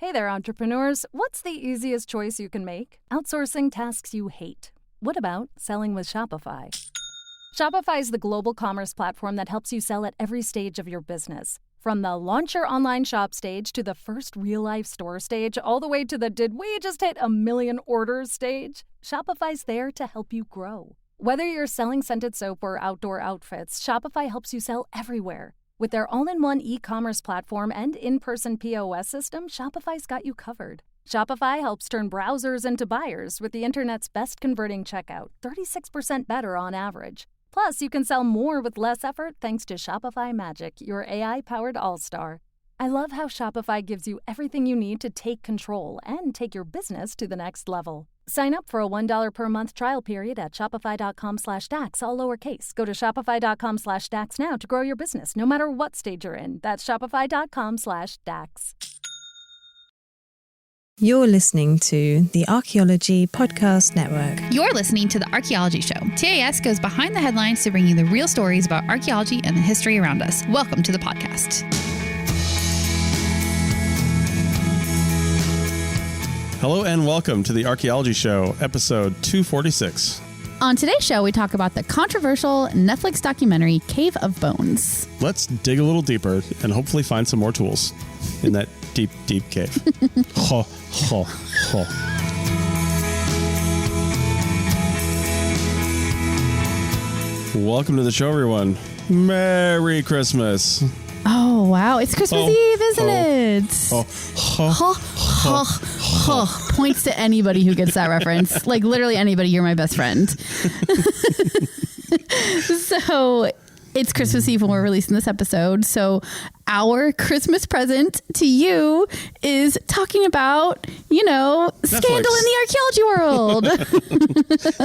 Hey there, entrepreneurs. What's the easiest choice you can make? Outsourcing tasks you hate. What about selling with Shopify? Shopify is the global commerce platform that helps you sell at every stage of your business. From the launch your online shop stage to the first real-life store stage, all the way to the did we just hit 1 million orders stage, Shopify's there to help you grow. Whether you're selling scented soap or outdoor outfits, Shopify helps you sell everywhere. With their all-in-one e-commerce platform and in-person POS system, Shopify's got you covered. Shopify helps turn browsers into buyers with the internet's best converting checkout, 36% better on average. Plus, you can sell more with less effort thanks to Shopify Magic, your AI-powered all-star. I love how Shopify gives you everything you need to take control and take your business to the next level. Sign up for a $1 per month trial period at shopify.com/dax, all lowercase. Go to shopify.com/dax now to grow your business, no matter what stage you're in. That's shopify.com/dax. You're listening to the Archaeology Podcast Network. You're listening to the Archaeology Show. TAS goes behind the headlines to bring you the real stories about archaeology and the history around us. Welcome to the podcast. Hello and welcome to the Archaeology Show, episode 246. On today's show, we talk about the controversial Netflix documentary, Cave of Bones. Let's dig a little deeper and hopefully find some more tools in that deep, deep cave. Ho, ho, ho. Welcome to the show, everyone. Merry Christmas. Oh, wow. It's Christmas Eve, isn't it? Points to anybody who gets that reference. Like, literally anybody. You're my best friend. So it's Christmas Eve when we're releasing this episode. So our Christmas present to you is talking about, Netflix. Scandal in the archaeology world.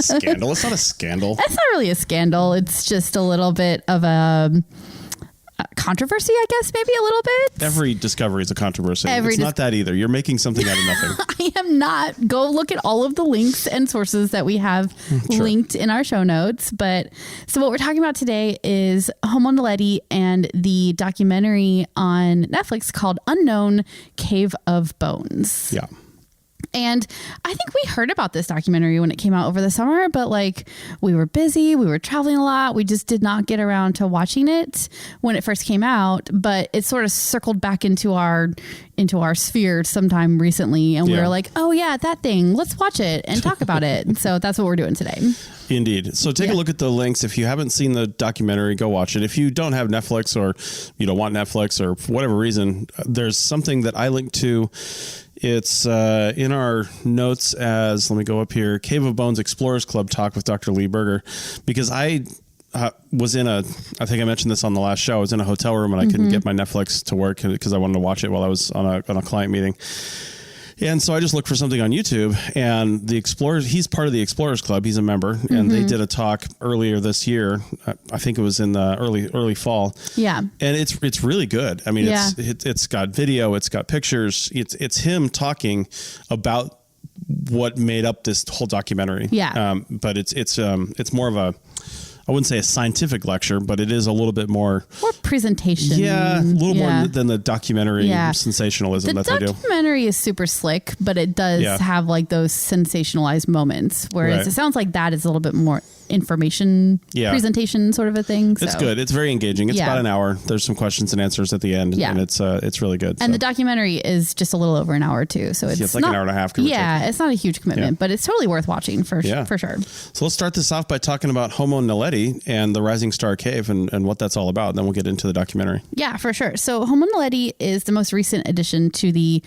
Scandal? It's not a scandal. That's not really a scandal. It's just a little bit of a controversy, I guess, maybe a little bit. Every discovery is a controversy. It's not that either. You're making something out of nothing. I am not. Go look at all of the links and sources that we have linked in our show notes. But so what we're talking about today is Homo Naledi and the documentary on Netflix called Unknown Cave of Bones. Yeah. And I think we heard about this documentary when it came out over the summer, but we were busy, we were traveling a lot. We just did not get around to watching it when it first came out, but it sort of circled back into our sphere sometime recently. And we were like, oh yeah, that thing, let's watch it and talk about it. So that's what we're doing today. Indeed. So take a look at the links. If you haven't seen the documentary, go watch it. If you don't have Netflix or you don't want Netflix or for whatever reason, there's something that I linked to. It's in our notes as, let me go up here, Cave of Bones Explorers Club talk with Dr. Lee Berger, because I was I think I mentioned this on the last show, I was in a hotel room and I couldn't get my Netflix to work because I wanted to watch it while I was on a client meeting. And so I just looked for something on YouTube, and the Explorers, he's part of the Explorers Club. He's a member, and they did a talk earlier this year. I think it was in the early fall. Yeah. And it's really good. I mean, it's got video, it's got pictures. It's him talking about what made up this whole documentary. Yeah. But it's more of a, I wouldn't say a scientific lecture, but it is a little bit more presentation. Yeah, a little more than the documentary sensationalism that they do. The documentary is super slick, but it does have those sensationalized moments, whereas it sounds like that is a little bit more information presentation sort of a thing. So. It's good. It's very engaging. It's about an hour. There's some questions and answers at the end, and it's really good. And the documentary is just a little over an hour too, so it's like an hour and a half. It's not a huge commitment, but it's totally worth watching for sure. So let's start this off by talking about Homo Naledi and the Rising Star Cave and what that's all about. Then we'll get into the documentary. Yeah, for sure. So Homo Naledi is the most recent addition to the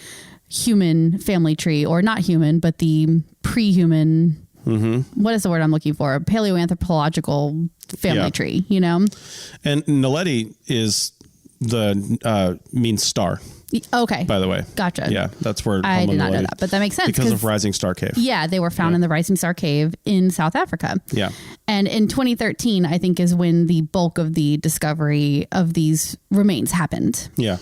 human family tree, or not human, but the pre-human. What is the word I'm looking for? Paleoanthropological family tree, And Naledi is the means star. Okay. By the way. Gotcha. Yeah, that's where I Homo did not Naledi, know that, but that makes sense. Because of Rising Star Cave. Yeah, they were found in the Rising Star Cave in South Africa. Yeah. And in 2013, I think, is when the bulk of the discovery of these remains happened. Yeah.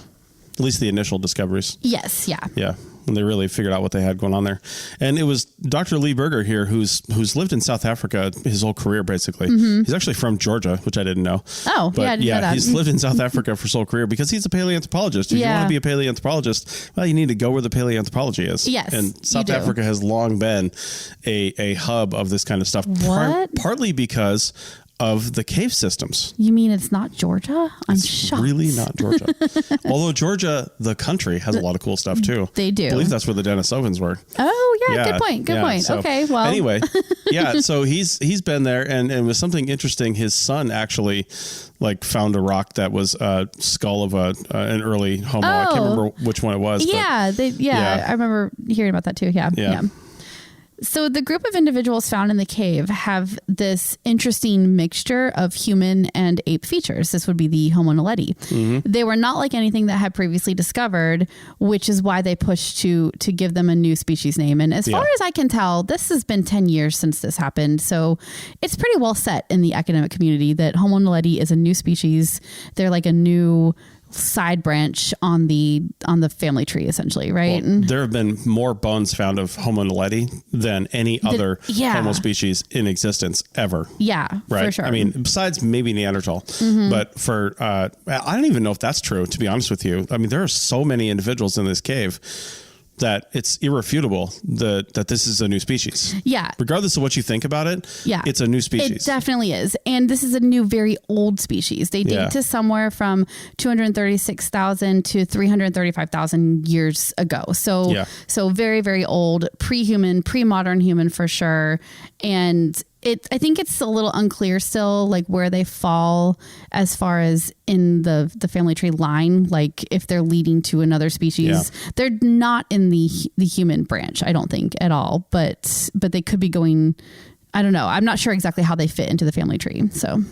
At least the initial discoveries. Yes. Yeah. Yeah. And they really figured out what they had going on there. And it was Dr. Lee Berger here who's lived in South Africa his whole career, basically. He's actually from Georgia, which I didn't know. Oh, but I didn't know that. He's lived in South Africa for his whole career because he's a paleoanthropologist. If you want to be a paleoanthropologist, well, you need to go where the paleoanthropology is. Yes, and South Africa has long been a hub of this kind of stuff. What? Partly because of the cave systems. You mean it's not Georgia? I'm it's shocked. Really not Georgia. Although Georgia, the country, has a lot of cool stuff too. They do. I believe that's where the Denisovans were. Oh yeah, good point. Good point. So, okay, well. Anyway, so he's been there, and it was something interesting. His son actually found a rock that was a skull of an early Homo. I can't remember which one it was. Yeah, I remember hearing about that too. Yeah. So the group of individuals found in the cave have this interesting mixture of human and ape features. This would be the Homo Naledi. They were not like anything that had previously discovered, which is why they pushed to give them a new species name. And as far as I can tell, this has been 10 years since this happened. So it's pretty well set in the academic community that Homo Naledi is a new species. They're like a new side branch on the family tree, essentially, right? Well, there have been more bones found of Homo naledi than any other Homo species in existence ever. Yeah, right. For sure. I mean, besides maybe Neanderthal, but for I don't even know if that's true. To be honest with you, I mean, there are so many individuals in this cave that it's irrefutable that this is a new species. Yeah. Regardless of what you think about it, it's a new species. It definitely is. And this is a new, very old species. They date to somewhere from 236,000 to 335,000 years ago. So very, very old, pre-human, pre-modern human for sure. And I think it's a little unclear still, like where they fall as far as in the family tree line, like if they're leading to another species. They're not in the human branch, I don't think at all, but they could be going, I don't know. I'm not sure exactly how they fit into the family tree. So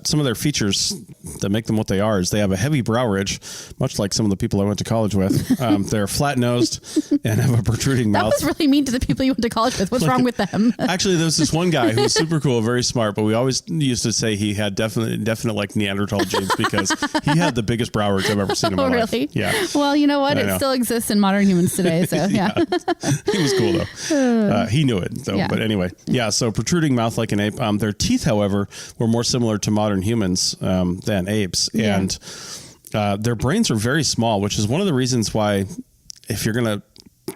some of their features that make them what they are is they have a heavy brow ridge, much like some of the people I went to college with. They're flat-nosed and have a protruding mouth. That was really mean to the people you went to college with. What's wrong with them? Actually, there was this one guy who was super cool, very smart, but we always used to say he had definite like Neanderthal genes because he had the biggest brow ridge I've ever seen in my life. Really? Yeah. Well, you know what? It still exists in modern humans today. So He was cool though. He knew it though. But anyway, so protruding mouth like an ape. Their teeth, however, were more similar to modern humans than apes, and their brains are very small, which is one of the reasons why, if you're going to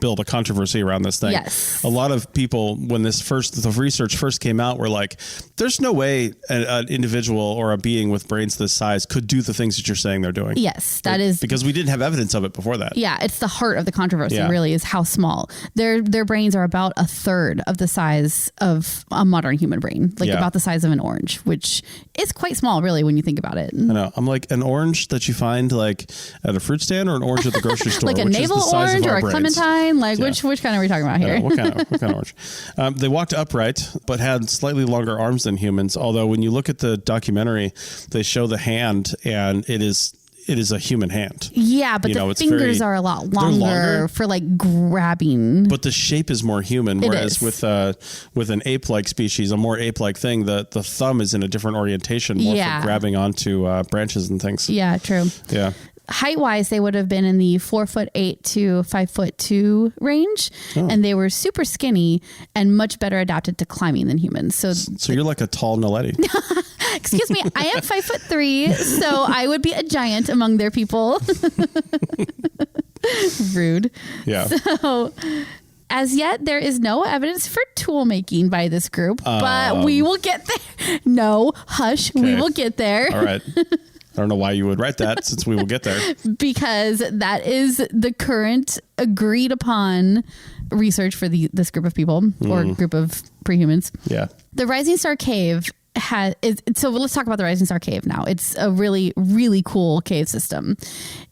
build a controversy around this thing, a lot of people, when the research first came out, were like, there's no way an individual or a being with brains this size could do the things that you're saying they're doing. Yes, that is because we didn't have evidence of it before that. Yeah, it's the heart of the controversy, really, is how small. Their brains are about a third of the size of a modern human brain, about the size of an orange, which is quite small, really, when you think about it. I know. I'm like, an orange that you find like at a fruit stand, or an orange at the grocery store, like a which navel is the size orange of our or a brains. clementine. Like which kind are we talking about here? What kind of orange? They walked upright, but had slightly longer arms than humans. Although when you look at the documentary, they show the hand, and it is a human hand. Yeah, but the fingers are a lot longer for like grabbing. But the shape is more human, whereas with an ape-like species, a more ape-like thing, the thumb is in a different orientation, more for grabbing onto branches and things. Yeah, true. Yeah. Height-wise, they would have been in the 4'8" to 5'2" range, and they were super skinny and much better adapted to climbing than humans. So you're like a tall Naledi. Excuse me, I am 5'3", so I would be a giant among their people. Rude. Yeah. So, as yet, there is no evidence for tool making by this group, but we will get there. No, hush, we will get there. All right. I don't know why you would write that, since we will get there. Because that is the current agreed upon research for this group of people or group of prehumans. Yeah. The Rising Star Cave so let's talk about the Rising Star Cave now. It's a really, really cool cave system.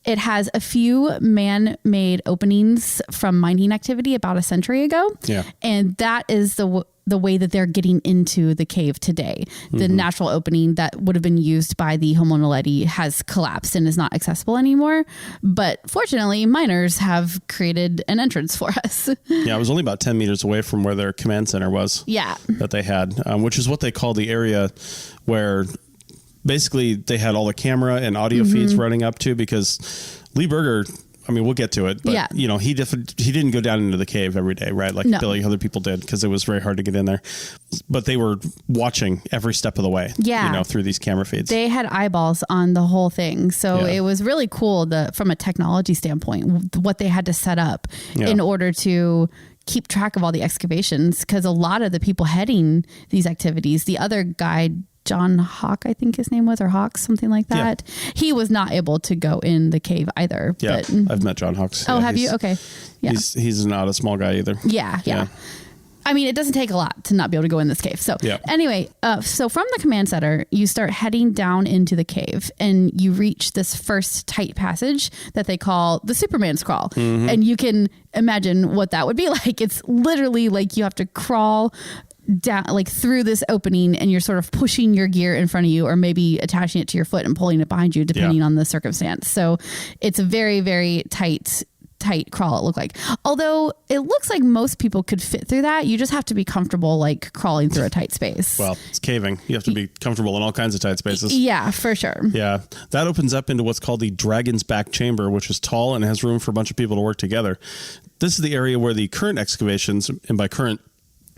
It has a few man-made openings from mining activity about a century ago. Yeah. And that is the way that they're getting into the cave today. The natural opening that would have been used by the Homo Naledi has collapsed and is not accessible anymore. But fortunately, miners have created an entrance for us. Yeah, it was only about 10 meters away from where their command center was. Yeah. That they had, which is what they call the area where basically they had all the camera and audio feeds running up to, because Lee Berger I mean, we'll get to it, but Yeah. you know, he didn't go down into the cave every day, right? Like No. Billy, other people did, because it was very hard to get in there. But they were watching every step of the way, Yeah. you know, through these camera feeds. They had eyeballs on the whole thing. So Yeah. it was really cool from a technology standpoint, what they had to set up Yeah. in order to keep track of all the excavations. Because a lot of the people heading these activities, the other guy, John Hawk, I think his name was, or Hawks, something like that. Yeah. He was not able to go in the cave either. Yeah, but, I've met John Hawks. Oh, Yeah, have you? Okay. Yeah. He's not a small guy either. Yeah. I mean, it doesn't take a lot to not be able to go in this cave. So anyway, so from the command center, you start heading down into the cave and you reach this first tight passage that they call the Superman's crawl. Mm-hmm. And you can imagine what that would be like. It's literally like you have to crawl down, like through this opening, and you're sort of pushing your gear in front of you, or maybe attaching it to your foot and pulling it behind you, depending on the circumstance. So it's a very, very tight crawl, it looked like. Although it looks like most people could fit through that. You just have to be comfortable like crawling through a tight space. Well, it's caving. You have to be comfortable in all kinds of tight spaces. Yeah, for sure. Yeah. That opens up into what's called the Dragon's Back Chamber, which is tall and has room for a bunch of people to work together. This is the area where the current excavations, and by current,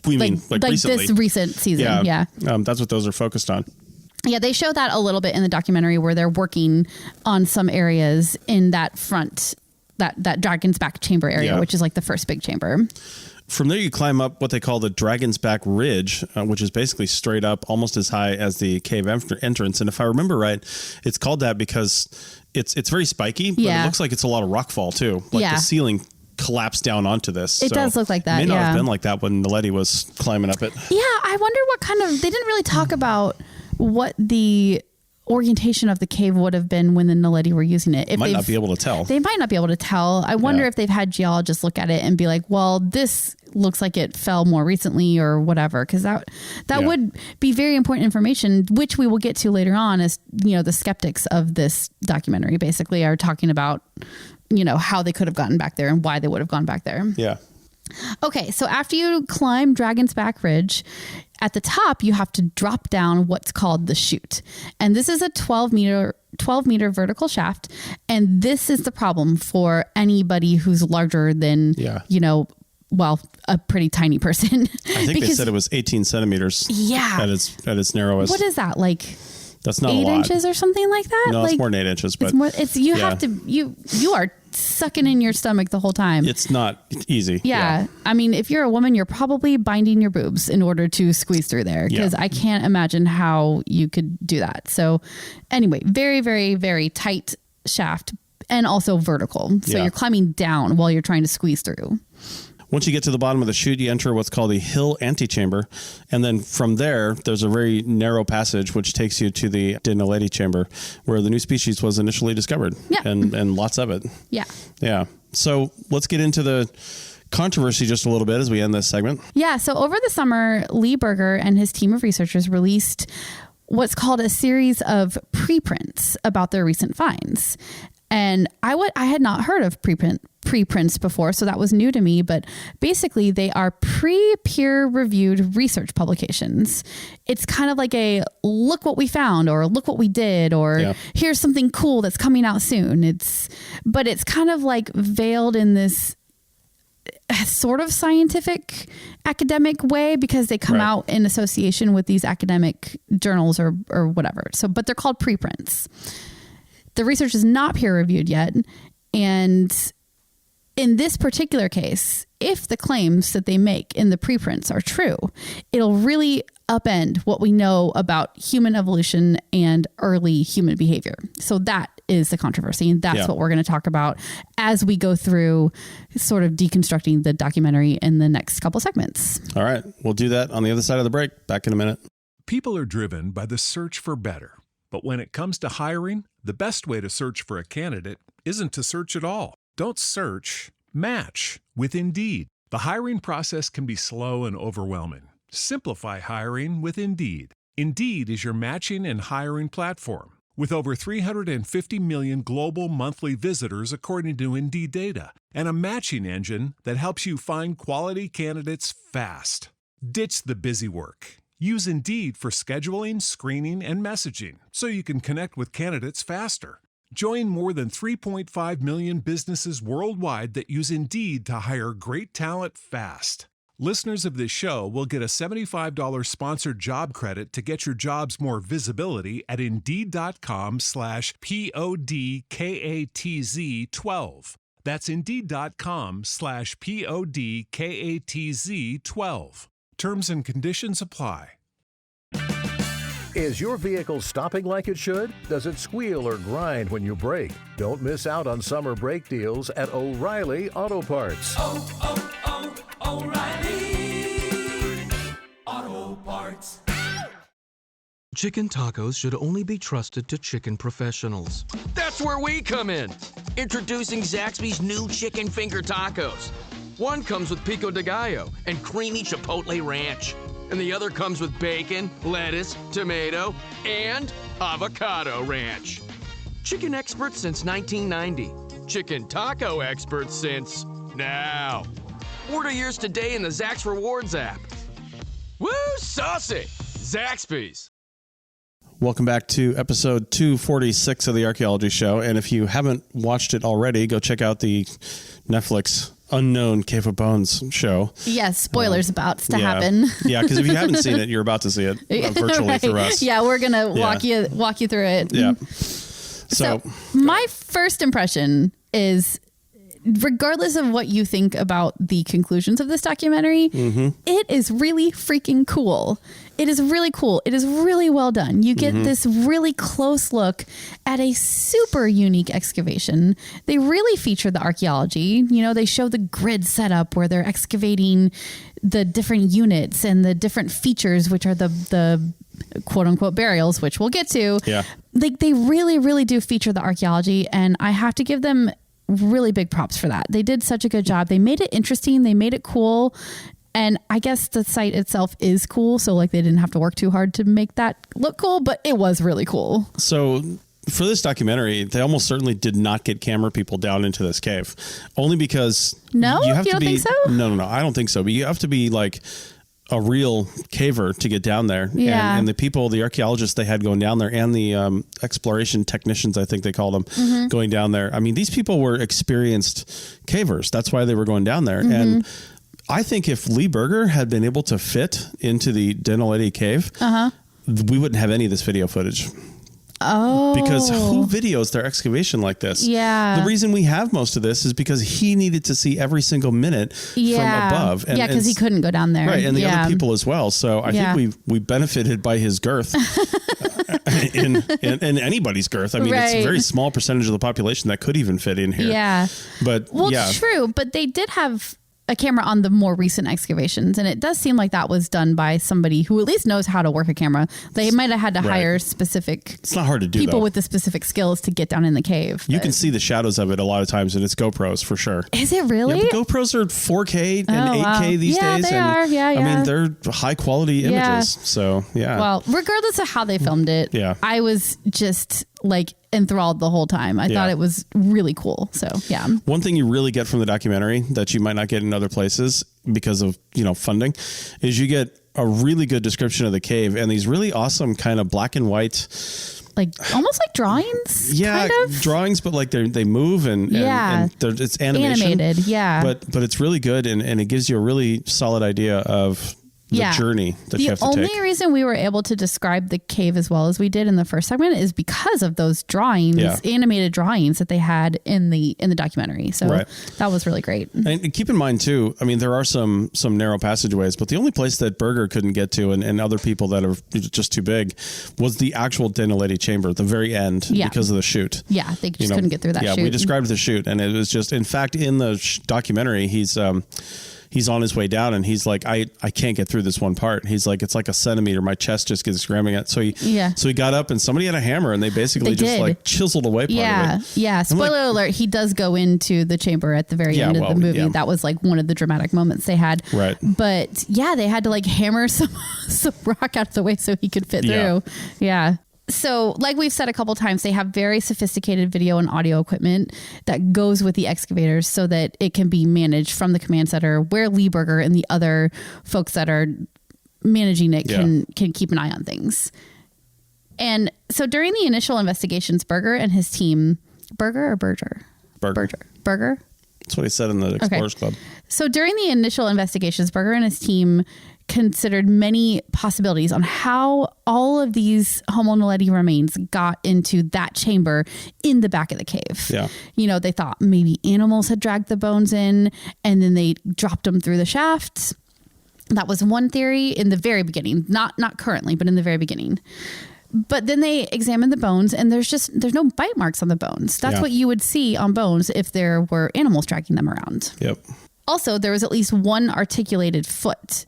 we mean like recently. This recent season. Yeah. That's what those are focused on. Yeah, they show that a little bit in the documentary, where they're working on some areas in that front, that Dragon's Back chamber area, which is like the first big chamber. From there, you climb up what they call the Dragon's Back Ridge, which is basically straight up, almost as high as the cave entrance. And if I remember right, it's called that because it's very spiky, but it looks like it's a lot of rockfall too. Like the ceiling collapsed down onto this. It does look like that. It may not have been like that when Naledi was climbing up it. Yeah, I wonder what kind of, they didn't really talk about what the orientation of the cave would have been when the Naledi were using it. Might not be able to tell. They might not be able to tell. I wonder if they've had geologists look at it and be like, well, this looks like it fell more recently or whatever. Because that would be very important information, which we will get to later on, as you know, the skeptics of this documentary basically are talking about, you know, how they could have gotten back there and why they would have gone back there. Yeah. Okay, so after you climb Dragon's Back Ridge, at the top you have to drop down what's called the chute. And this is a 12 meter vertical shaft. And this is the problem for anybody who's larger than, you know, well, a pretty tiny person. I think they said it was 18 centimeters. Yeah. At its narrowest. What is that, like? That's not 8 a lot. inches or something like that? No, like, it's more than 8 inches. But you have to, you are sucking in your stomach the whole time. It's not easy. Yeah. I mean, if you're a woman, you're probably binding your boobs in order to squeeze through there, because I can't imagine how you could do that. So anyway, very, very, very tight shaft, and also vertical. So you're climbing down while you're trying to squeeze through. Once you get to the bottom of the chute, you enter what's called the hill antechamber. And then from there, there's a very narrow passage which takes you to the Naledi chamber, where the new species was initially discovered. Yeah. And lots of it. Yeah. Yeah. So let's get into the controversy just a little bit as we end this segment. Yeah. So over the summer, Lee Berger and his team of researchers released what's called a series of preprints about their recent finds. And I had not heard of preprints before, so that was new to me. But basically, they are peer-reviewed research publications. It's kind of like a look what we found, or look what we did, or here's something cool that's coming out soon. But it's kind of like veiled in this sort of scientific academic way, because they come out in association with these academic journals or whatever. So, but they're called preprints. The research is not peer reviewed yet. And in this particular case, if the claims that they make in the preprints are true, it'll really upend what we know about human evolution and early human behavior. So that is the controversy. And that's what we're going to talk about as we go through sort of deconstructing the documentary in the next couple segments. All right. We'll do that on the other side of the break. Back in a minute. People are driven by the search for better. But when it comes to hiring, the best way to search for a candidate isn't to search at all. Don't search, match with Indeed. The hiring process can be slow and overwhelming. Simplify hiring with Indeed. Indeed is your matching and hiring platform. With over 350 million global monthly visitors according to Indeed data, and a matching engine that helps you find quality candidates fast. Ditch the busy work. Use Indeed for scheduling, screening, and messaging so you can connect with candidates faster. Join more than 3.5 million businesses worldwide that use Indeed to hire great talent fast. Listeners of this show will get a $75 sponsored job credit to get your jobs more visibility at Indeed.com/PODKATZ12. That's Indeed.com/PODKATZ12. Terms and conditions apply. Is your vehicle stopping like it should? Does it squeal or grind when you brake? Don't miss out on summer brake deals at O'Reilly Auto Parts. O'Reilly Auto Parts. Chicken tacos should only be trusted to chicken professionals. That's where we come in. Introducing Zaxby's new chicken finger tacos. One comes with pico de gallo and creamy chipotle ranch. And the other comes with bacon, lettuce, tomato, and avocado ranch. Chicken experts since 1990. Chicken taco experts since now. Order yours today in the Zax Rewards app. Woo, saucy! Zaxby's. Welcome back to episode 246 of the Archaeology Show. And if you haven't watched it already, go check out the Netflix Unknown Cave of Bones show. Yes, spoilers about to happen. Yeah, because if you haven't seen it, you're about to see it virtually right. through us. Yeah, we're gonna walk you through it. Yeah. So my first impression is, regardless of what you think about the conclusions of this documentary, it is really freaking cool. It is really cool. It is really well done. You get this really close look at a super unique excavation. They really feature the archaeology. You know, they show the grid setup where they're excavating the different units and the different features, which are the quote unquote burials, which we'll get to. Yeah. Like, they really, really do feature the archaeology, and I have to give them really big props for that. They did such a good job. They made it interesting. They made it cool. And I guess the site itself is cool. So like, they didn't have to work too hard to make that look cool, but it was really cool. So for this documentary, they almost certainly did not get camera people down into this cave, only because you don't think so? No, I don't think so. But you have to be like a real caver to get down there. Yeah. And the people, the archaeologists they had going down there, and the exploration technicians, I think they called them, going down there. I mean, these people were experienced cavers. That's why they were going down there. And I think if Lee Berger had been able to fit into the Naledi cave, we wouldn't have any of this video footage. Oh, because who videos their excavation like this? Yeah. The reason we have most of this is because he needed to see every single minute from above. And, because he couldn't go down there. Right. And the other people as well. So I think we benefited by his girth in anybody's girth. I mean, it's a very small percentage of the population that could even fit in here. Yeah. But true. But they did have a camera on the more recent excavations, and it does seem like that was done by somebody who at least knows how to work a camera. They might have had to hire specific it's not hard to do, people though. with the specific skills to get down in the cave. You can see the shadows of it a lot of times, and it's GoPros for sure. Is it really? Yeah, but GoPros are 4K and 8K these days. They are. Yeah. I mean, they're high quality images. So, yeah. Well, regardless of how they filmed it, I was just like enthralled the whole time. I thought it was really cool. So, yeah. One thing you really get from the documentary that you might not get in other places because of, funding is you get a really good description of the cave and these really awesome kind of black and white, like almost like drawings. Yeah, kind of drawings, but like they move and it's animation. Animated. Yeah. But it's really good and it gives you a really solid idea of the journey that you have to take. The only reason we were able to describe the cave as well as we did in the first segment is because of those drawings, animated drawings that they had in the documentary. So that was really great. And keep in mind too, I mean, there are some narrow passageways, but the only place that Berger couldn't get to and other people that are just too big was the actual Naledi chamber at the very end because of the chute. Yeah, they just couldn't get through that chute. Yeah, we described the chute and it was just, in fact, in the documentary, he's on his way down and he's like, I can't get through this one part. He's like, it's like a centimeter. My chest just gets grabbing it. So he got up and somebody had a hammer and they basically like chiseled away part of it. Yeah. Spoiler alert. He does go into the chamber at the very end of the movie. Yeah. That was like one of the dramatic moments they had. Right. But they had to like hammer some rock out of the way so he could fit through. Yeah. So like we've said a couple times, they have very sophisticated video and audio equipment that goes with the excavators so that it can be managed from the command center where Lee Berger and the other folks that are managing it can keep an eye on things. And so during the initial investigations, Berger and his team Burger or Berger? Burger. That's what he said in the Explorers Club. So during the initial investigations, Berger and his team considered many possibilities on how all of these Homo naledi remains got into that chamber in the back of the cave. Yeah. They thought maybe animals had dragged the bones in and then they dropped them through the shaft. That was one theory in the very beginning, not currently, but in the very beginning. But then they examined the bones and there's no bite marks on the bones. That's what you would see on bones if there were animals dragging them around. Yep. Also, there was at least one articulated foot.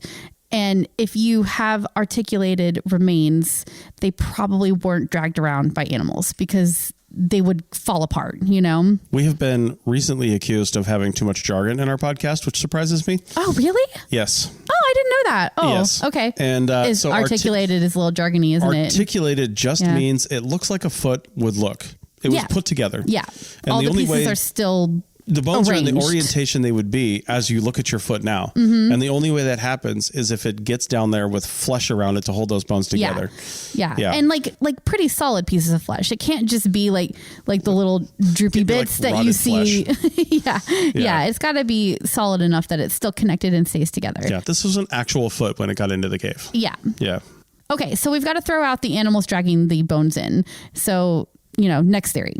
And if you have articulated remains, they probably weren't dragged around by animals because they would fall apart, We have been recently accused of having too much jargon in our podcast, which surprises me. Oh, really? Yes. Oh, I didn't know that. Oh, yes. Okay. And so articulated is a little jargony, isn't it? Articulated just means it looks like a foot would look. It was put together. Yeah. And all the pieces are still the bones arranged. are in the orientation they would be as you look at your foot now. Mm-hmm. And the only way that happens is if it gets down there with flesh around it to hold those bones together. Yeah. And like pretty solid pieces of flesh. It can't just be like the little droopy bits that you see. Yeah. It's got to be solid enough that it's still connected and stays together. Yeah. This was an actual foot when it got into the cave. Yeah. Yeah. Okay. So we've got to throw out the animals dragging the bones in. So, next theory.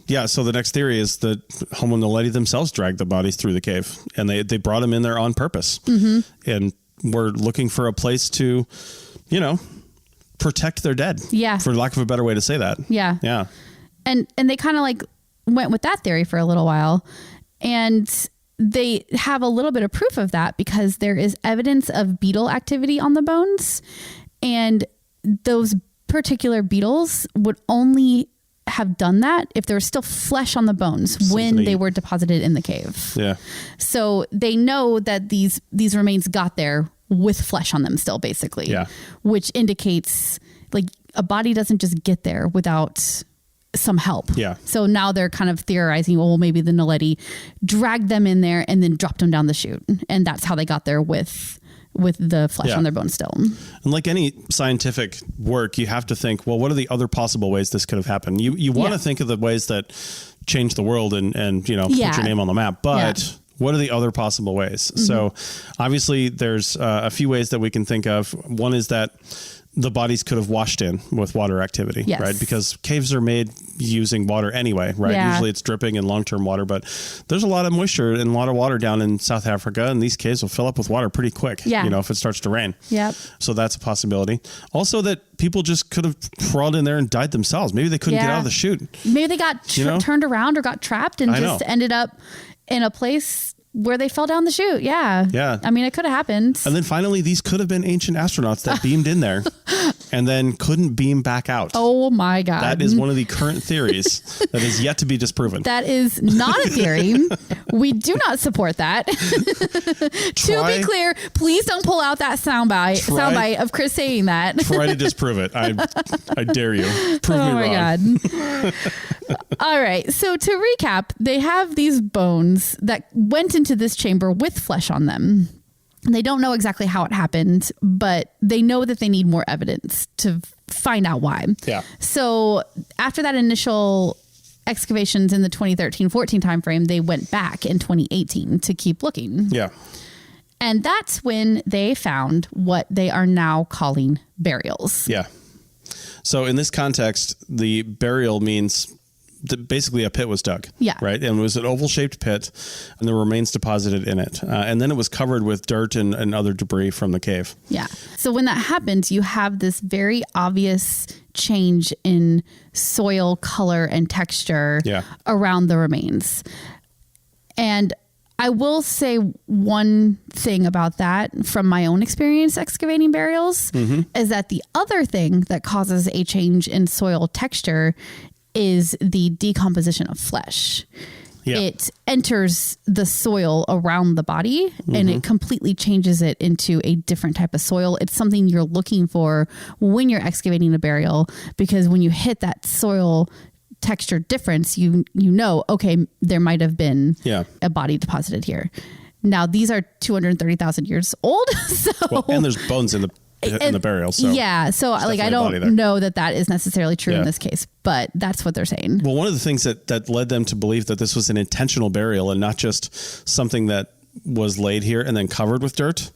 Yeah, so the next theory is that Homo naledi themselves dragged the bodies through the cave, and they brought them in there on purpose. Mm-hmm. And were looking for a place to, protect their dead. Yeah. For lack of a better way to say that. Yeah. Yeah. And they kind of went with that theory for a little while. And they have a little bit of proof of that because there is evidence of beetle activity on the bones. And those particular beetles would only have done that if there was still flesh on the bones when they were deposited in the cave. Yeah. So they know that these remains got there with flesh on them still, basically. Yeah. Which indicates a body doesn't just get there without some help. Yeah. So now they're kind of theorizing, well, maybe the Naledi dragged them in there and then dropped them down the chute. And that's how they got there with the flesh on their bones still. And like any scientific work, you have to think, well, what are the other possible ways this could have happened? You want to think of the ways that change the world and put your name on the map, but what are the other possible ways? Mm-hmm. So obviously there's a few ways that we can think of. One is that the bodies could have washed in with water activity, right? Because caves are made using water anyway, right? Yeah. Usually it's dripping in long-term water, but there's a lot of moisture and a lot of water down in South Africa, and these caves will fill up with water pretty quick, if it starts to rain. Yep. So that's a possibility. Also that people just could have crawled in there and died themselves. Maybe they couldn't get out of the chute. Maybe they got turned around or got trapped and just ended up in a place where they fell down the chute. Yeah. Yeah. I mean, it could have happened. And then finally, these could have been ancient astronauts that beamed in there and then couldn't beam back out. Oh my God. That is one of the current theories that is yet to be disproven. That is not a theory. We do not support that. To be clear, please don't pull out that soundbite of Chris saying that. Try to disprove it. I dare you. Prove me wrong. Oh my God. All right. So to recap, they have these bones that went into this chamber with flesh on them. They don't know exactly how it happened, but they know that they need more evidence to find out why. Yeah. So after that initial excavations in the 2013-14 timeframe, they went back in 2018 to keep looking. Yeah. And that's when they found what they are now calling burials. Yeah. So in this context, the burial means basically a pit was dug. Yeah. Right. And it was an oval shaped pit and the remains deposited in it. And then it was covered with dirt and other debris from the cave. Yeah. So when that happens, you have this very obvious change in soil color and texture around the remains. And I will say one thing about that from my own experience excavating burials is that the other thing that causes a change in soil texture is the decomposition of flesh. Yeah. It enters the soil around the body and it completely changes it into a different type of soil. It's something you're looking for when you're excavating a burial, because when you hit that soil texture difference, you know, okay, there might have been a body deposited here. Now, these are 230,000 years old. So and there's bones in the in the burial. So so like I don't know that is necessarily true in this case, but that's what they're saying. Well, one of the things that led them to believe that this was an intentional burial and not just something that was laid here and then covered with dirt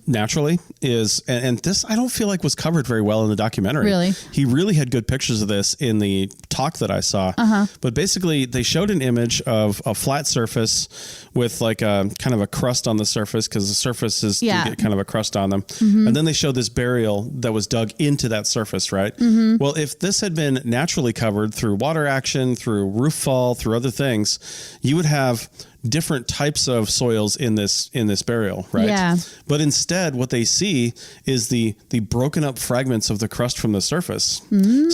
naturally is, and this I don't feel like was covered very well in the documentary. Really? He really had good pictures of this in the talk that I saw. But basically they showed an image of a flat surface with like a kind of a crust on the surface, because the surfaces do get kind of a crust on them. And then they showed this burial that was dug into that surface, right? Well, if this had been naturally covered through water action, through roof fall, through other things, you would have different types of soils in this burial, right? Yeah. But instead, what they see is the broken up fragments of the crust from the surface.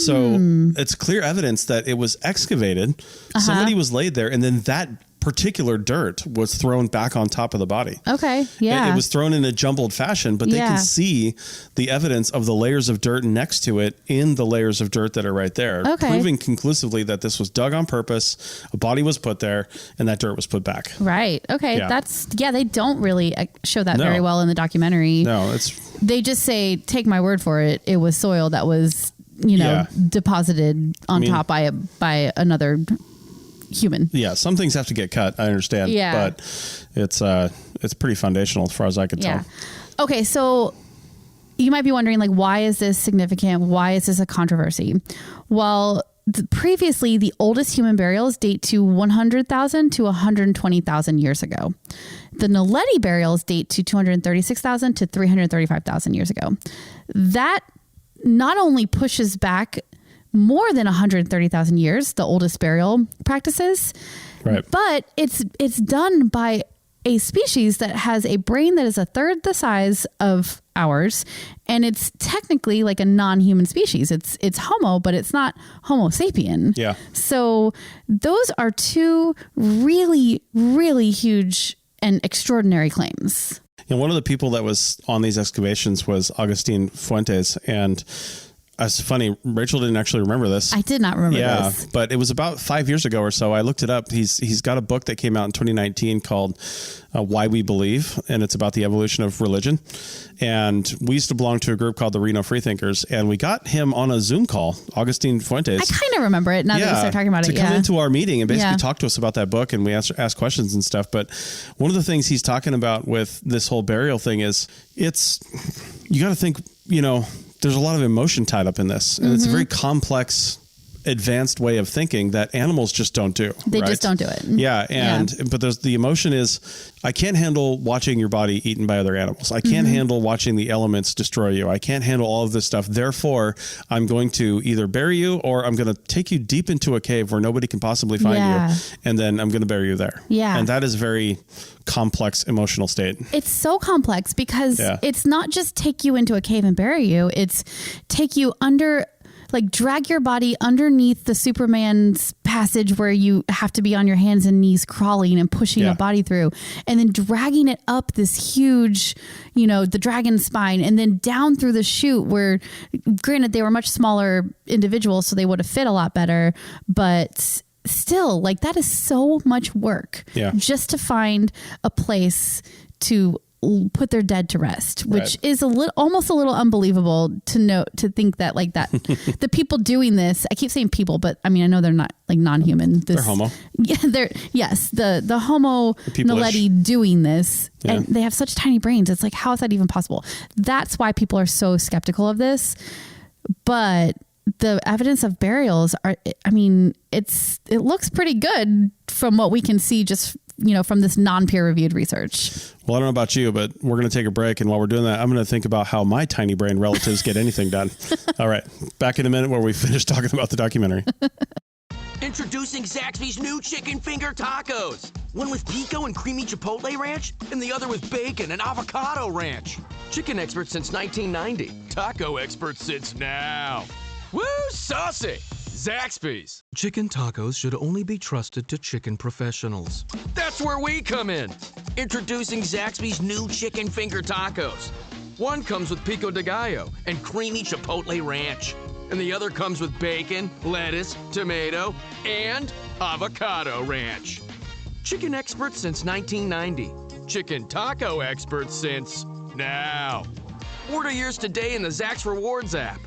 So it's clear evidence that it was excavated. Somebody was laid there, and then that particular dirt was thrown back on top of the body. Okay. Yeah. It was thrown in a jumbled fashion, but they can see the evidence of the layers of dirt next to it in the layers of dirt that are right there, proving conclusively that this was dug on purpose, a body was put there, and that dirt was put back. Right. Okay. Yeah. They don't really show that very well in the documentary. No, they just say, take my word for it, it was soil that was, deposited on top by another human. Yeah, some things have to get cut, I understand. Yeah. But it's pretty foundational as far as I could tell. Okay, so you might be wondering, like, why is this significant? Why is this a controversy? Well, previously, the oldest human burials date to 100,000 to 120,000 years ago. The Naledi burials date to 236,000 to 335,000 years ago. That not only pushes back more than 130,000 years, the oldest burial practices, but it's done by a species that has a brain that is a third the size of ours, and it's technically like a non-human species. It's Homo, but it's not Homo sapien. Yeah. So those are two really, really huge and extraordinary claims. And one of the people that was on these excavations was Agustin Fuentes, and it's funny, Rachel didn't actually remember this. I did not remember this. Yeah, but it was about 5 years ago or so. I looked it up. He's got a book that came out in 2019 called Why We Believe, and it's about the evolution of religion. And we used to belong to a group called the Reno Freethinkers, and we got him on a Zoom call, Agustin Fuentes. I kind of remember it now that you start talking about it. To come into our meeting and basically talk to us about that book, and we ask questions and stuff. But one of the things he's talking about with this whole burial thing is you got to think, there's a lot of emotion tied up in this, and it's a very complex, advanced way of thinking that animals just don't do. They just don't do it. Yeah. But the emotion is, I can't handle watching your body eaten by other animals. I can't handle watching the elements destroy you. I can't handle all of this stuff. Therefore, I'm going to either bury you, or I'm going to take you deep into a cave where nobody can possibly find you. And then I'm going to bury you there. Yeah. And that is very complex emotional state. It's so complex because it's not just take you into a cave and bury you. It's take you under, like, drag your body underneath the Superman's passage where you have to be on your hands and knees crawling and pushing a body through, and then dragging it up this huge, the dragon spine, and then down through the chute where, granted, they were much smaller individuals, so they would have fit a lot better, but still, like, that is so much work just to find a place to put their dead to rest, which is almost a little unbelievable to think that, like, that the people doing this, I keep saying people, but I mean, I know they're not, like, non-human. They're Homo. Yeah, the Homo Naledi doing this, and they have such tiny brains. It's like, how is that even possible? That's why people are so skeptical of this. But the evidence of burials it looks pretty good from what we can see just, from this non-peer reviewed research. Well, I don't know about you, but we're going to take a break. And while we're doing that, I'm going to think about how my tiny brain relatives get anything done. All right. Back in a minute where we finish talking about the documentary. Introducing Zaxby's new chicken finger tacos. One with pico and creamy chipotle ranch, and the other with bacon and avocado ranch. Chicken expert since 1990. Taco expert since now. Woo, saucy! Zaxby's. Chicken tacos should only be trusted to chicken professionals. That's where we come in. Introducing Zaxby's new chicken finger tacos. One comes with pico de gallo and creamy chipotle ranch. And the other comes with bacon, lettuce, tomato, and avocado ranch. Chicken expert since 1990. Chicken taco expert since now. Order yours today in the Zax Rewards app.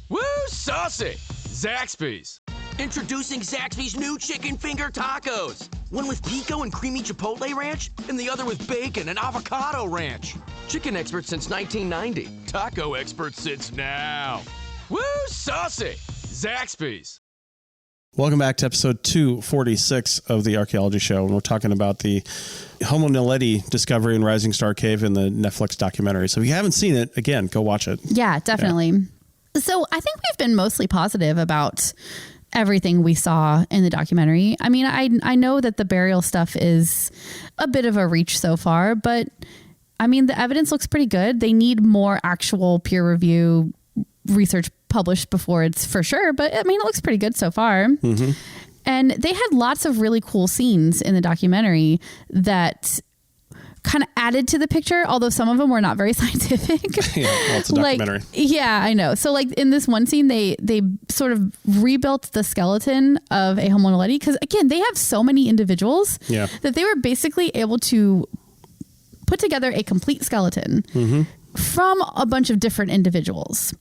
Woo, saucy! Zaxby's. Introducing Zaxby's new chicken finger tacos. One with pico and creamy chipotle ranch, and the other with bacon and avocado ranch. Chicken expert since 1990. Taco expert since now. Woo, saucy! Zaxby's. Welcome back to episode 246 of the Archaeology Show. And we're talking about the Homo Naledi discovery in Rising Star Cave in the Netflix documentary. So if you haven't seen it, again, go watch it. Yeah, definitely. Yeah. So I think we've been mostly positive about everything we saw in the documentary. I mean, I know that the burial stuff is a bit of a reach so far, but I mean, the evidence looks pretty good. They need more actual peer review research published before it's for sure, but I mean, it looks pretty good so far. Mm-hmm. And they had lots of really cool scenes in the documentary that kind of added to the picture, although some of them were not very scientific. Yeah, well, it's a documentary. Yeah, I know. So like in this one scene, they sort of rebuilt the skeleton of a Homo Naledi, because again, they have so many individuals that they were basically able to put together a complete skeleton from a bunch of different individuals.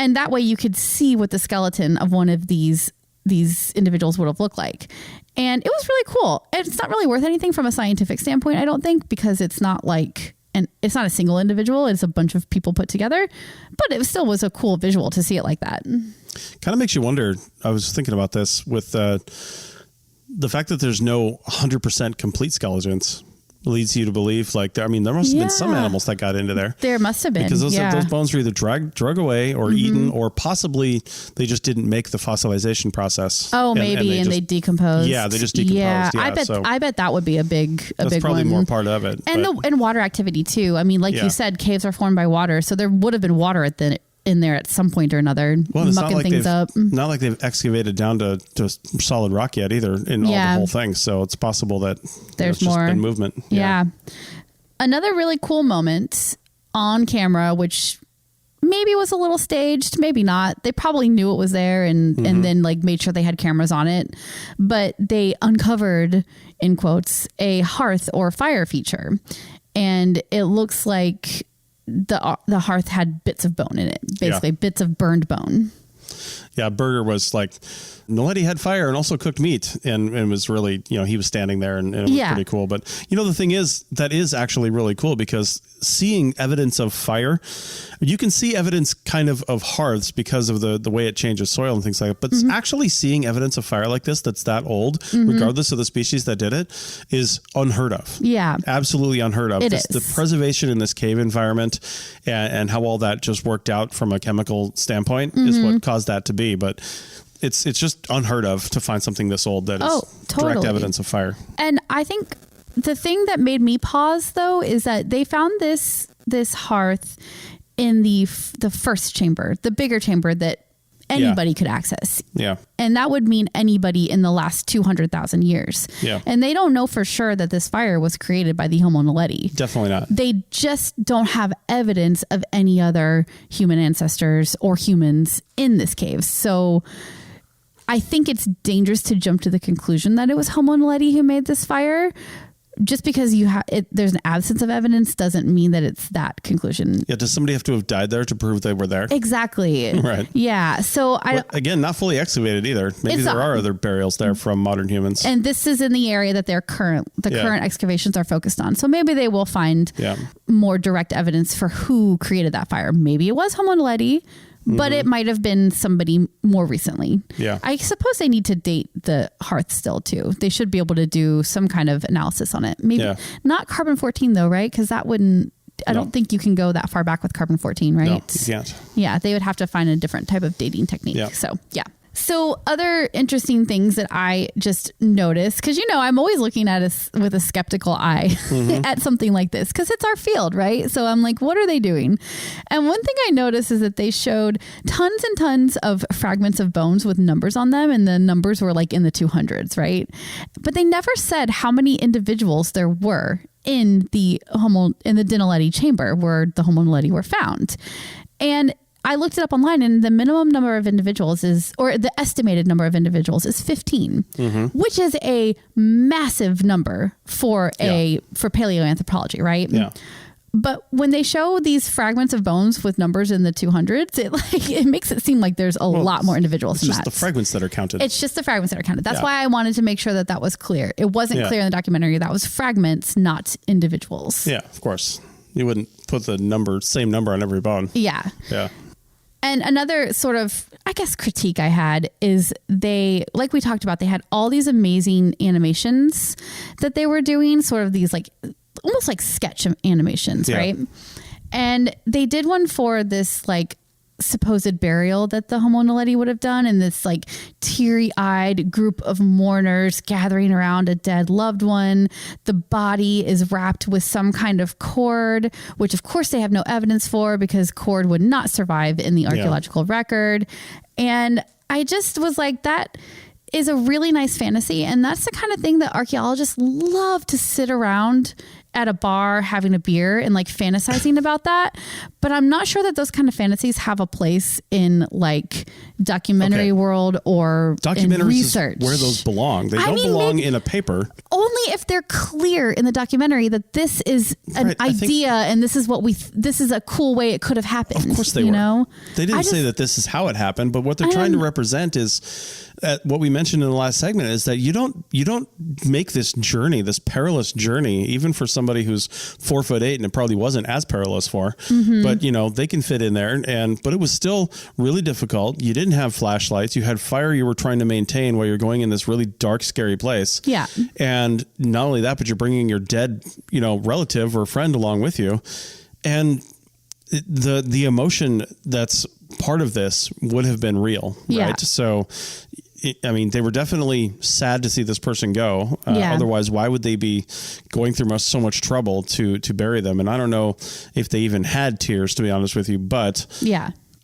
And that way you could see what the skeleton of one of these individuals would have looked like. And it was really cool. It's not really worth anything from a scientific standpoint, I don't think, because it's not like, and it's not a single individual. It's a bunch of people put together, but it still was a cool visual to see it like that. Kind of makes you wonder. I was thinking about this with the fact that there's no 100% complete skeletons. Leads you to believe, like, I mean, there must have been some animals that got into there. There must have been. Because those bones were either drug away or eaten, or possibly they just didn't make the fossilization process. Oh, maybe, and they decomposed. Yeah, they just decomposed. Yeah, I bet that would be a big that's probably one. More part of it. And water activity, too. I mean, like you said, caves are formed by water, so there would have been water in there at some point or another, mucking things up. Not like they've excavated down to solid rock yet either in all the whole thing. So it's possible that there's more just been movement. Yeah. Another really cool moment on camera, which maybe was a little staged, maybe not. They probably knew it was there and then like made sure they had cameras on it. But they uncovered, in quotes, a hearth or fire feature. And it looks like the hearth had bits of bone in it, basically bits of burned bone. Yeah, Berger was like, Naledi had fire and also cooked meat, and was really, he was standing there and it was pretty cool. But the thing is, that is actually really cool, because seeing evidence of fire, you can see evidence kind of hearths because of the way it changes soil and things like that. But actually seeing evidence of fire like this, that's that old, regardless of the species that did it, is unheard of. Yeah. Absolutely unheard of. It is. The preservation in this cave environment and how all that just worked out from a chemical standpoint is what caused that to be. But it's just unheard of to find something this old that is direct evidence of fire. And I think the thing that made me pause, though, is that they found this hearth in the first chamber, the bigger chamber that anybody could access. Yeah. And that would mean anybody in the last 200,000 years. Yeah. And they don't know for sure that this fire was created by the Homo Naledi. Definitely not. They just don't have evidence of any other human ancestors or humans in this cave. So I think it's dangerous to jump to the conclusion that it was Homo Naledi who made this fire. Just because there's an absence of evidence doesn't mean that it's that conclusion. Yeah, does somebody have to have died there to prove they were there? Exactly. Right. Yeah. So again, not fully excavated either. Maybe there are other burials there from modern humans. And this is in the area that the current excavations are focused on. So maybe they will find more direct evidence for who created that fire. Maybe it was Homo Naledi, but it might have been somebody more recently. Yeah. I suppose they need to date the hearth still too. They should be able to do some kind of analysis on it. Maybe not carbon-14 though, right? Because that wouldn't, I don't think you can go that far back with carbon-14, right? No, you can't. Yeah, they would have to find a different type of dating technique. Yeah. So, yeah. So other interesting things that I just noticed, because, I'm always looking at us with a skeptical eye at something like this, because it's our field, right? So I'm like, what are they doing? And one thing I noticed is that they showed tons and tons of fragments of bones with numbers on them. And the numbers were like in the 200s, right? But they never said how many individuals there were in the Naledi chamber where the Homo Naledi were found. And I looked it up online, and the minimum number of individuals the estimated number of individuals is 15, which is a massive number for paleoanthropology, right? Yeah. But when they show these fragments of bones with numbers in the 200s, it makes it seem like there's a lot more individuals than that. It's just the fragments that are counted. It's just the fragments that are counted. That's why I wanted to make sure that was clear. It wasn't clear in the documentary. That was fragments, not individuals. Yeah, of course. You wouldn't put the same number on every bone. Yeah. Yeah. And another sort of, I guess, critique I had is like we talked about, they had all these amazing animations that they were doing, sort of these like almost like sketch animations, right? And they did one for this like supposed burial that the Homo Naledi would have done, and this like teary-eyed group of mourners gathering around a dead loved one. The body is wrapped with some kind of cord, which of course they have no evidence for because cord would not survive in the archaeological record. And I just was like, that is a really nice fantasy, and that's the kind of thing that archaeologists love to sit around at a bar having a beer and like fantasizing about that. But I'm not sure that those kind of fantasies have a place in like documentary world or in research. Is where those belong. They don't belong in a paper. Only if they're clear in the documentary that this is an idea and this is this is a cool way it could have happened. Of course they were. Know? They didn't say that this is how it happened, but what they're trying to represent is what we mentioned in the last segment is that you don't make this journey, this perilous journey, even for somebody who's 4'8" and it probably wasn't as perilous for, but they can fit in there. But it was still really difficult. You didn't have flashlights. You had fire you were trying to maintain while you're going in this really dark, scary place. Yeah. And not only that, but you're bringing your dead, relative or friend along with you. And the emotion that's part of this would have been real. Right. So, they were definitely sad to see this person go. Otherwise, why would they be going through so much trouble to bury them? And I don't know if they even had tears, to be honest with you. But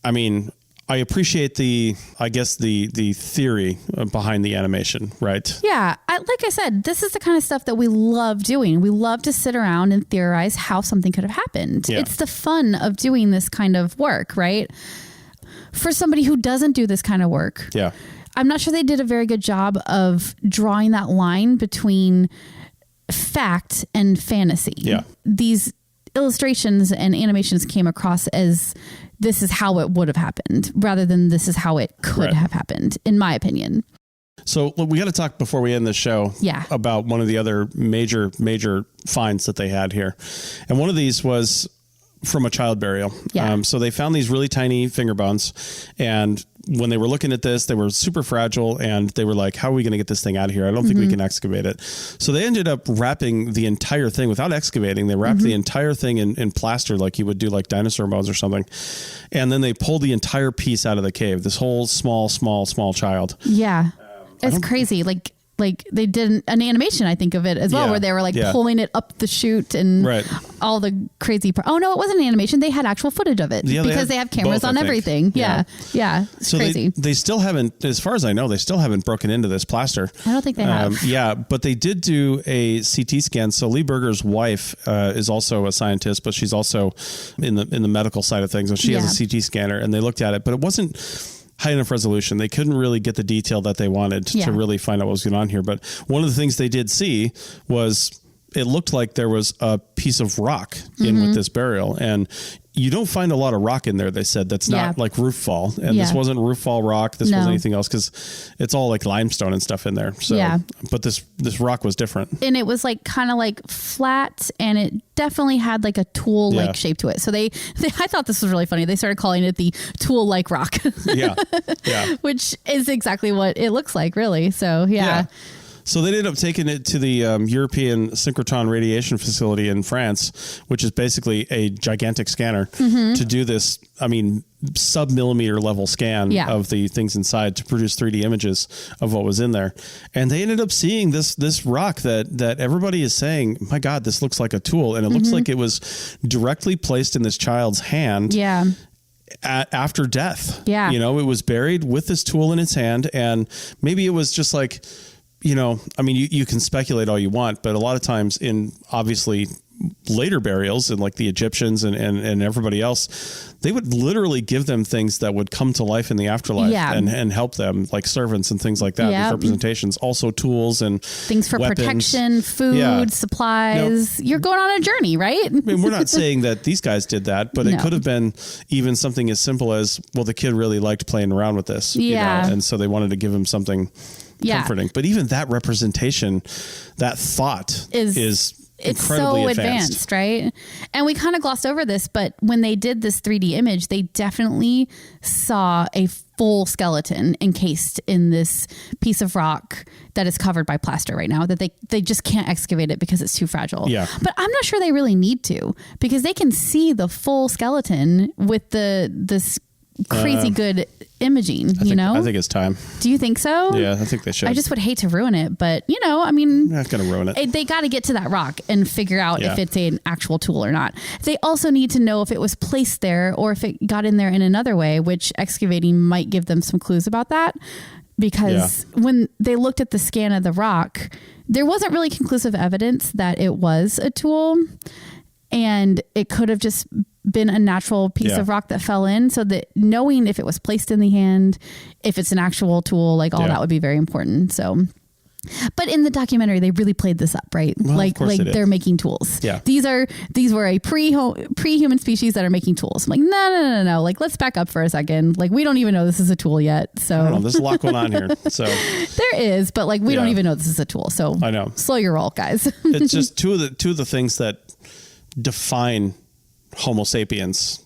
I appreciate the theory behind the animation, right? Yeah. Like I said, this is the kind of stuff that we love doing. We love to sit around and theorize how something could have happened. Yeah. It's the fun of doing this kind of work, right? For somebody who doesn't do this kind of work. Yeah. I'm not sure they did a very good job of drawing that line between fact and fantasy. Yeah. These illustrations and animations came across as this is how it would have happened rather than this is how it could have happened, in my opinion. So we got to talk before we end this show about one of the other major finds that they had here. And one of these was from a child burial. Yeah. So they found these really tiny finger bones, and when they were looking at this, they were super fragile, and they were like, how are we going to get this thing out of here? I don't think we can excavate it. So they ended up wrapping the entire thing without excavating. They wrapped the entire thing in plaster, like you would do like dinosaur bones or something. And then they pulled the entire piece out of the cave, this whole small child. Yeah. It's crazy. Like they did an animation, I think of it as well, where they were like pulling it up the chute and all the crazy. Oh no, it wasn't an animation. They had actual footage of it because they have cameras on everything. Yeah. It's so crazy. They still haven't, as far as I know, they still haven't broken into this plaster. I don't think they have. But they did do a CT scan. So Lee Berger's wife is also a scientist, but she's also in the medical side of things. And she has a CT scanner, and they looked at it, but it wasn't high enough resolution. They couldn't really get the detail that they wanted to really find out what was going on here. But one of the things they did see was it looked like there was a piece of rock in with this burial. And you don't find a lot of rock in there, they said, that's not like roof fall. And this wasn't roof fall rock. This wasn't anything else, because it's all like limestone and stuff in there. So, but this rock was different. And it was like kind of like flat, and it definitely had like a tool like shape to it. So they I thought this was really funny. They started calling it the tool like rock. Which is exactly what it looks like, really. So So they ended up taking it to the European Synchrotron Radiation Facility in France, which is basically a gigantic scanner to do this, sub-millimeter level scan of the things inside to produce 3D images of what was in there. And they ended up seeing this rock that everybody is saying, my God, this looks like a tool. And it looks like it was directly placed in this child's hand. Yeah. After death. Yeah. It was buried with this tool in its hand. And maybe it was just like, you can speculate all you want, but a lot of times in obviously later burials and like the Egyptians and everybody else, they would literally give them things that would come to life in the afterlife and help them, like servants and things like that. These representations, also tools and things for weapons. Protection, food, supplies. You're going on a journey, right? I mean, we're not saying that these guys did that, but it could have been even something as simple as, well, the kid really liked playing around with this, you know, and so they wanted to give him something comforting. But even that representation, that thought is incredibly so advanced, right? And we kind of glossed over this, but when they did this 3D image, they definitely saw a full skeleton encased in this piece of rock that is covered by plaster right now, that they just can't excavate it because it's too fragile. Yeah. But I'm not sure they really need to, because they can see the full skeleton with this crazy good imaging, I think it's time. Do you think so? Yeah, I think they should. I just would hate to ruin it, but I mean, not going to ruin it. They got to get to that rock and figure out if it's an actual tool or not. They also need to know if it was placed there or if it got in there in another way, which excavating might give them some clues about that. Because when they looked at the scan of the rock, there wasn't really conclusive evidence that it was a tool, and it could have just been a natural piece of rock that fell in. So that knowing if it was placed in the hand, if it's an actual tool, like all that would be very important. So, but in the documentary, they really played this up, right? Well, like they're making tools. Yeah. These were a pre-human species that are making tools. I'm like, no. Like, let's back up for a second. Like, we don't even know this is a tool yet. So I don't know. There's a lot going on here. So there is, but like, we don't even know this is a tool. So I know. Slow your roll, guys. It's just two of the things that define Homo sapiens.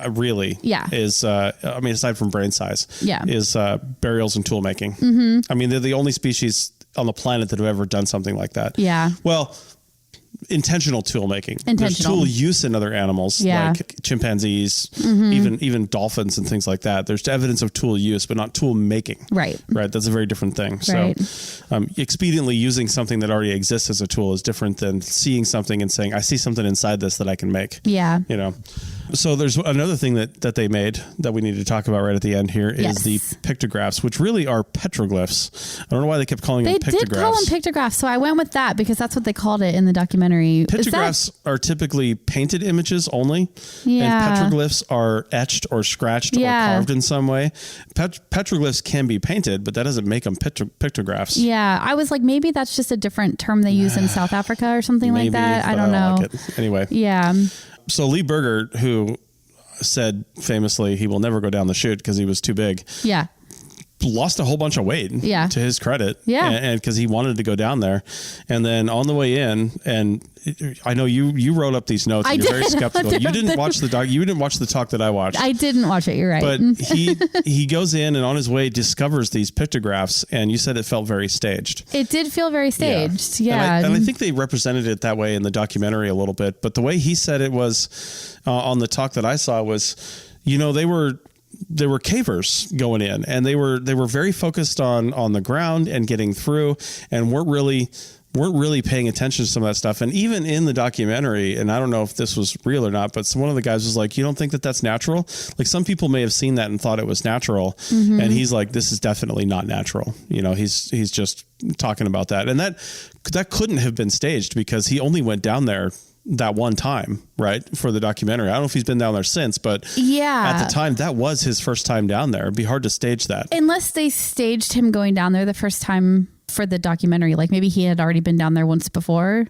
Really is I mean, aside from brain size, is burials and tool making. I mean, they're the only species on the planet that have ever done something like that. Well, intentional tool making. There's tool use in other animals like chimpanzees, even dolphins and things like that. There's evidence of tool use, but not tool making. Right. That's a very different thing. So expediently using something that already exists as a tool is different than seeing something and saying, I see something inside this that I can make. You know. So there's another thing that they made that we need to talk about right at the end here is the pictographs, which really are petroglyphs. I don't know why they kept calling them pictographs. They did call them pictographs, so I went with that because that's what they called it in the documentary. Pictographs are typically painted images only, and petroglyphs are etched or scratched or carved in some way. Petroglyphs can be painted, but that doesn't make them pictographs. Yeah, I was like, maybe that's just a different term they use in South Africa or something like that. I don't know. Like it. Anyway. So Lee Berger, who said famously he will never go down the chute because he was too big. Lost a whole bunch of weight to his credit. And because he wanted to go down there. And then on the way in, and I know you wrote up these notes. And you're very skeptical. You didn't watch the you didn't watch the talk that I watched. I didn't watch it. You're right. But he goes in and on his way discovers these pictographs, and you said it felt very staged. It did feel very staged. Yeah. And I think they represented it that way in the documentary a little bit. But the way he said it was on the talk that I saw was, they were cavers going in, and they were very focused on the ground and getting through, and weren't really paying attention to some of that stuff. And even in the documentary, and I don't know if this was real or not, but one of the guys was like, you don't think that that's natural? Like, some people may have seen that and thought it was natural. And he's like, this is definitely not natural. He's just talking about that. And that couldn't have been staged because he only went down there that one time, right, for the documentary. I don't know if he's been down there since, but at the time, that was his first time down there. It'd be hard to stage that. Unless they staged him going down there the first time for the documentary. Like, maybe he had already been down there once before.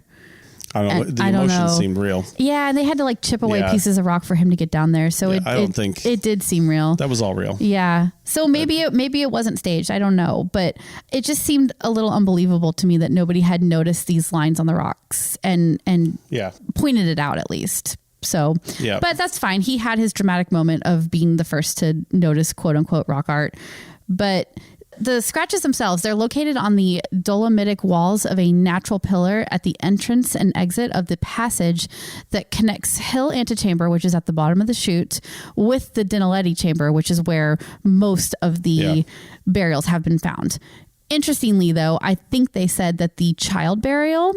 I don't know. The emotion seemed real. Yeah, and they had to like chip away pieces of rock for him to get down there. So I don't think it did seem real. That was all real. Yeah. So maybe it wasn't staged. I don't know, but it just seemed a little unbelievable to me that nobody had noticed these lines on the rocks and pointed it out at least. So, but that's fine. He had his dramatic moment of being the first to notice quote unquote rock art, but the scratches themselves, they're located on the dolomitic walls of a natural pillar at the entrance and exit of the passage that connects Hill Antechamber, which is at the bottom of the chute, with the Naledi chamber, which is where most of the burials have been found. Interestingly, though, I think they said that the child burial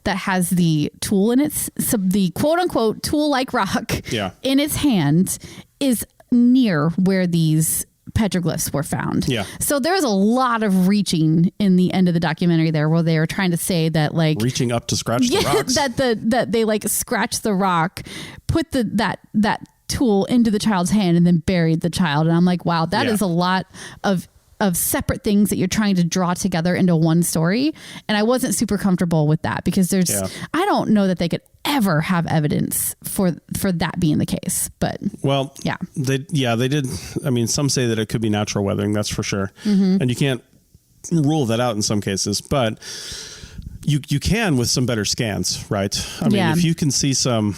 that has the tool in its, the quote unquote tool like rock in its hand, is near where these petroglyphs were found. Yeah. So there was a lot of reaching in the end of the documentary there, where they were trying to say that like reaching up to scratch the rocks. that they like scratched the rock, put that tool into the child's hand, and then buried the child. And I'm like, wow, that is a lot of separate things that you're trying to draw together into one story. And I wasn't super comfortable with that, because I don't know that they could ever have evidence for that being the case. But they did. I mean, some say that it could be natural weathering, that's for sure. And you can't rule that out in some cases, but you can with some better scans, right? I mean, if you can see some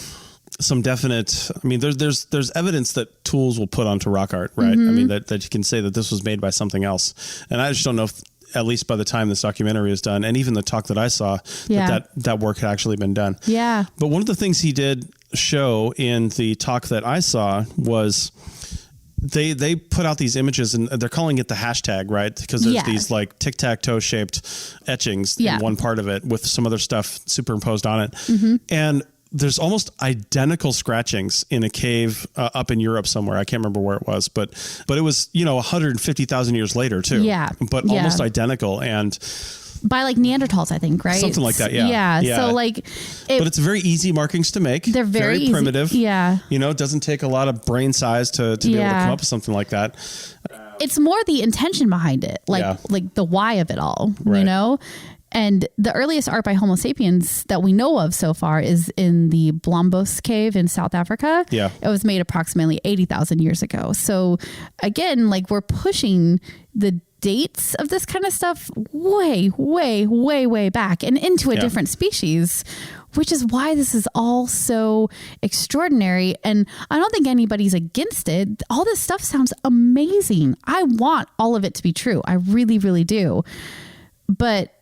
definite, I mean, there's evidence that tools will put onto rock art, right? I mean, that you can say that this was made by something else. And I just don't know if, at least by the time this documentary is done, and even the talk that I saw, that work had actually been done. Yeah. But one of the things he did show in the talk that I saw was they put out these images, and they're calling it the hashtag, right? Because there's these like tic-tac-toe shaped etchings in one part of it with some other stuff superimposed on it. And there's almost identical scratchings in a cave up in Europe somewhere. I can't remember where it was, but it was, 150,000 years later too. Yeah. But almost identical. And by like Neanderthals, I think, right? Something like that. Yeah. So like, but it's very easy markings to make. They're very easy. Primitive. Yeah. It doesn't take a lot of brain size to be able to come up with something like that. It's more the intention behind it. Like the why of it all, And the earliest art by Homo sapiens that we know of so far is in the Blombos cave in South Africa. Yeah. It was made approximately 80,000 years ago. So again, like we're pushing the dates of this kind of stuff way, way, way, way back and into a different species, which is why this is all so extraordinary. And I don't think anybody's against it. All this stuff sounds amazing. I want all of it to be true. I really, really do. But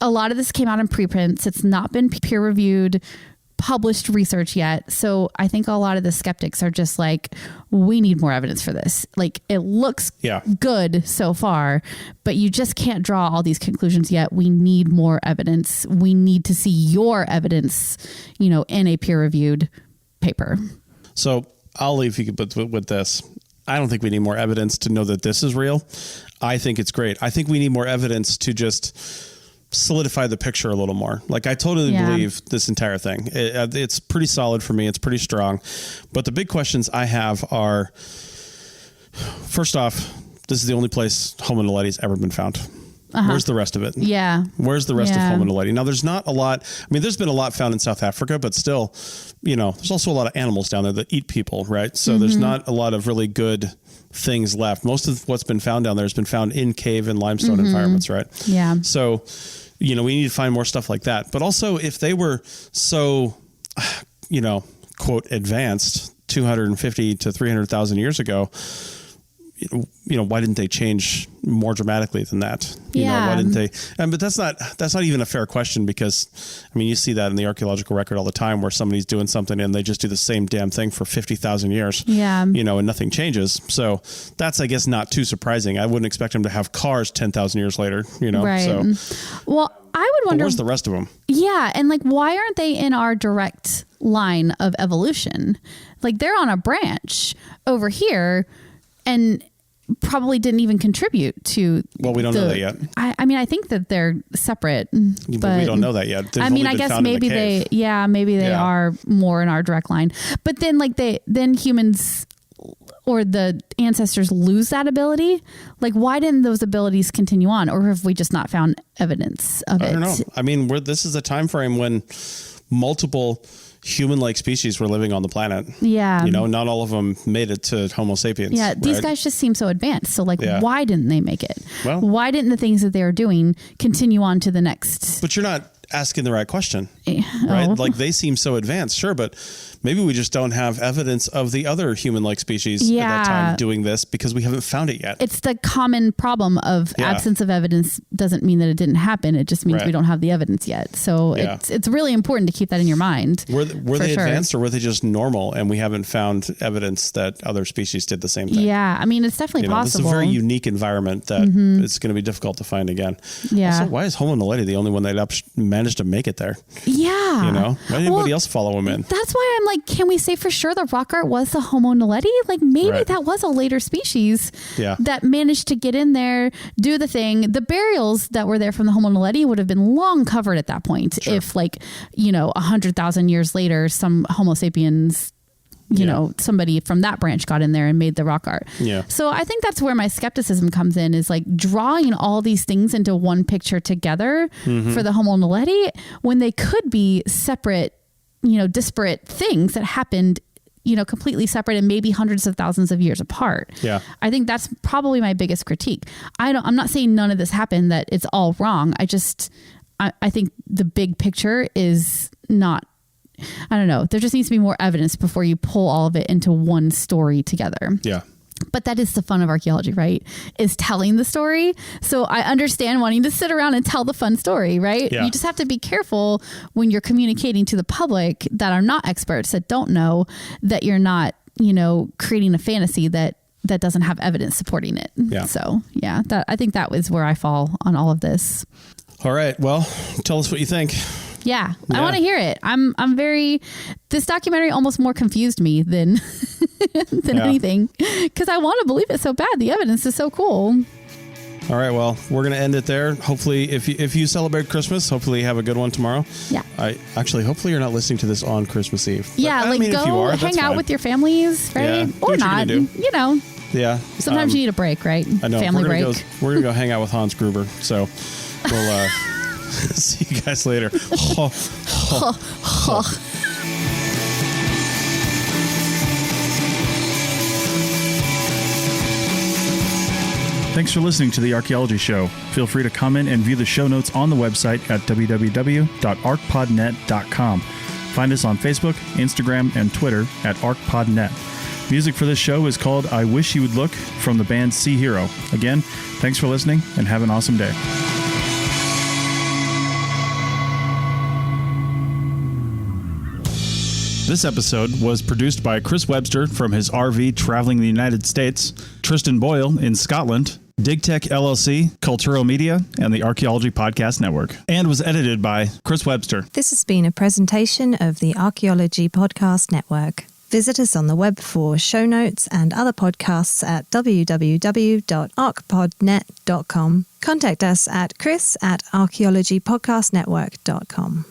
a lot of this came out in preprints. It's not been peer reviewed, published research yet. So I think a lot of the skeptics are just like, we need more evidence for this. Like it looks good so far, but you just can't draw all these conclusions yet. We need more evidence. We need to see your evidence, in a peer reviewed paper. So I'll leave you with this. I don't think we need more evidence to know that this is real. I think it's great. I think we need more evidence to just solidify the picture a little more. Like I totally believe this entire thing. It's pretty solid for me. It's pretty strong. But the big questions I have are, first off, this is the only place Homo Naledi's ever been found. Where's the rest of it? Yeah. Where's the rest of Homo Naledi? Now, there's not a lot. I mean, there's been a lot found in South Africa, but still, there's also a lot of animals down there that eat people, right? So there's not a lot of really good things left. Most of what's been found down there has been found in cave and limestone environments, right? Yeah. So, we need to find more stuff like that. But also, if they were so, quote, advanced 250 to 300,000 years ago, why didn't they change more dramatically than that? Why didn't they? But that's not even a fair question, because I mean, you see that in the archaeological record all the time, where somebody's doing something and they just do the same damn thing for 50,000 years. Yeah. And nothing changes. So that's, I guess, not too surprising. I wouldn't expect them to have cars 10,000 years later. Right. So, well, I would wonder, where's the rest of them? Yeah, and like, why aren't they in our direct line of evolution? Like, they're on a branch over here, and probably didn't even contribute to. Well, we don't know that yet. I mean, I think that they're separate, but we don't know that yet. I mean, I guess maybe they are more in our direct line. But then, like, then humans or the ancestors lose that ability. Like, why didn't those abilities continue on, or have we just not found evidence of it? I don't know. I mean, this is a time frame when multiple human-like species were living on the planet. Yeah. Not all of them made it to Homo sapiens. Yeah. These guys just seem so advanced. So like, why didn't they make it? Well, why didn't the things that they were doing continue on to the next? But you're not asking the right question, right? Like, they seem so advanced. Sure. But maybe we just don't have evidence of the other human-like species at that time doing this, because we haven't found it yet. It's the common problem of absence of evidence doesn't mean that it didn't happen. It just means we don't have the evidence yet. So it's really important to keep that in your mind. Were they advanced, or were they just normal, and we haven't found evidence that other species did the same thing? Yeah. I mean, it's definitely possible. It's a very unique environment that it's going to be difficult to find again. Yeah. Also, why is Homo Naledi the only one that managed to make it there? Yeah. You know, why did anybody else follow him in? That's why I'm like, can we say for sure the rock art was the Homo Naledi? Like maybe that was a later species that managed to get in there, do the thing. The burials that were there from the Homo Naledi would have been long covered at that point. If 100,000 years later, some Homo sapiens, you know, somebody from that branch got in there and made the rock art. Yeah. So I think that's where my skepticism comes in, is like drawing all these things into one picture together for the Homo Naledi when they could be separate, disparate things that happened, completely separate and maybe hundreds of thousands of years apart. Yeah. I think that's probably my biggest critique. I'm not saying none of this happened, that it's all wrong. I think the big picture is not, I don't know. There just needs to be more evidence before you pull all of it into one story together. Yeah. But that is the fun of archaeology, right? Is telling the story. So I understand wanting to sit around and tell the fun story, right? Yeah. You just have to be careful when you're communicating to the public that are not experts, that don't know, that you're not, creating a fantasy that doesn't have evidence supporting it. Yeah. So yeah, I think that was where I fall on all of this. All right. Well, tell us what you think. Yeah, I want to hear it. This documentary almost more confused me than anything, because I want to believe it so bad. The evidence is so cool. All right, well, we're going to end it there. Hopefully, if you celebrate Christmas, hopefully you have a good one tomorrow. Yeah. Hopefully you're not listening to this on Christmas Eve. Yeah, go if you are, hang out with your families, right? Yeah, or not, Yeah. Sometimes you need a break, right? I know. Family break. We're going to go hang out with Hans Gruber. So we'll see you guys later. Thanks for listening to The Archaeology Show. Feel free to comment and view the show notes on the website at www.arcpodnet.com. Find us on Facebook, Instagram, and Twitter at ArcPodNet. Music for this show is called I Wish You Would Look from the band Sea Hero. Again, thanks for listening and have an awesome day. This episode was produced by Chris Webster from his RV traveling the United States, Tristan Boyle in Scotland, DigTech LLC, Cultural Media, and the Archaeology Podcast Network, and was edited by Chris Webster. This has been a presentation of the Archaeology Podcast Network. Visit us on the web for show notes and other podcasts at www.arcpodnet.com. Contact us at chris@archaeologypodcastnetwork.com.